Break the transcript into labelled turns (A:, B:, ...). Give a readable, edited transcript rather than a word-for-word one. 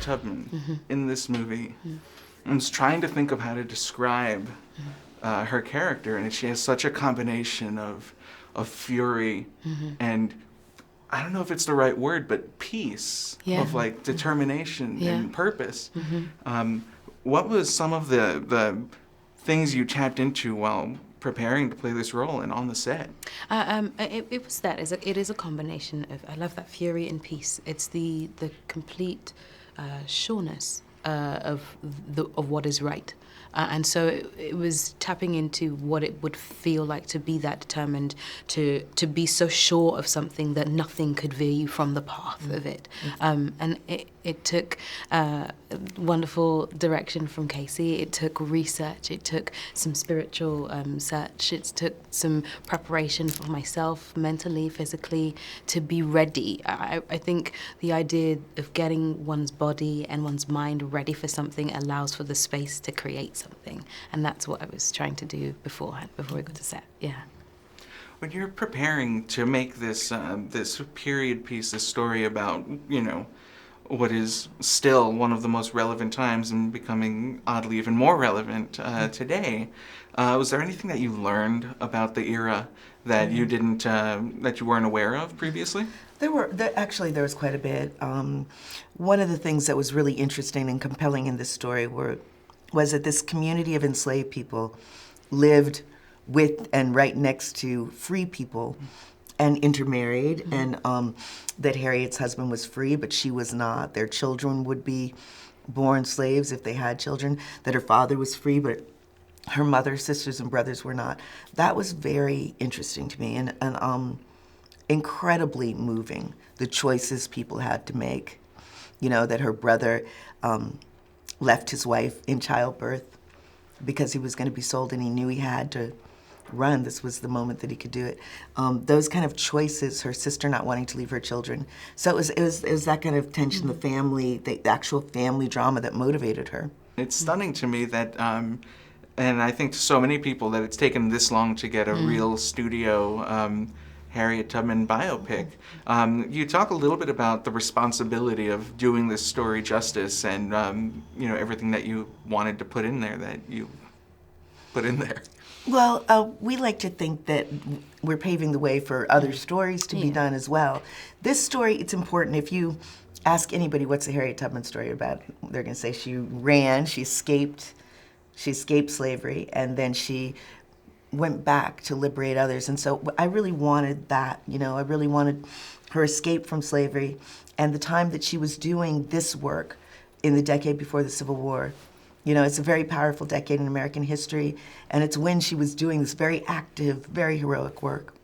A: Tubman in this movie. I was trying to think of how to describe her character, and she has such a combination of fury and, I don't know if it's the right word, but peace, of like determination and purpose. What was some of the things you tapped into while preparing to play this role and on the set?
B: It was that. It is a combination of, I love that, fury and peace. It's the complete sureness of what is right. And so it was tapping into what it would feel like to be that determined, to be so sure of something that nothing could veer you from the path of it. And it took wonderful direction from Kasi. It took research. It took some spiritual search. It took some preparation for myself, mentally, physically, to be ready. I think the idea of getting one's body and one's mind ready for something allows for the space to create something. And that's what I was trying to do beforehand, before we got to set. Yeah.
A: When you're preparing to make this this period piece, this story about, you know, what is still one of the most relevant times and becoming oddly even more relevant today, was there anything that you learned about the era that you didn't, that you weren't aware of previously?
C: Actually, there was quite a bit. One of the things that was really interesting and compelling in this story was that this community of enslaved people lived with and right next to free people and intermarried, and that Harriet's husband was free, but she was not. Their children would be born slaves if they had children, that her father was free, but her mother, sisters, and brothers were not. That was very interesting to me and incredibly moving, the choices people had to make. You know, that her brother left his wife in childbirth because he was going to be sold and he knew he had to run. This was the moment that he could do it. Those kind of choices, her sister not wanting to leave her children. So it was that kind of tension, the family, the actual family drama that motivated her.
A: It's stunning to me that, and I think to so many people, that it's taken this long to get a real studio Harriet Tubman biopic. You talk a little bit about the responsibility of doing this story justice and, you know, everything that you wanted to put in there that you put in there.
C: Well, we like to think that we're paving the way for other stories to be done as well. This story, it's important. If you ask anybody what's the Harriet Tubman story about, they're going to say she ran, she escaped slavery, and then she went back to liberate others. And so I really wanted that, you know, I really wanted her escape from slavery and the time that she was doing this work in the decade before the Civil War. You know, it's a very powerful decade in American history, and it's when she was doing this very active, very heroic work.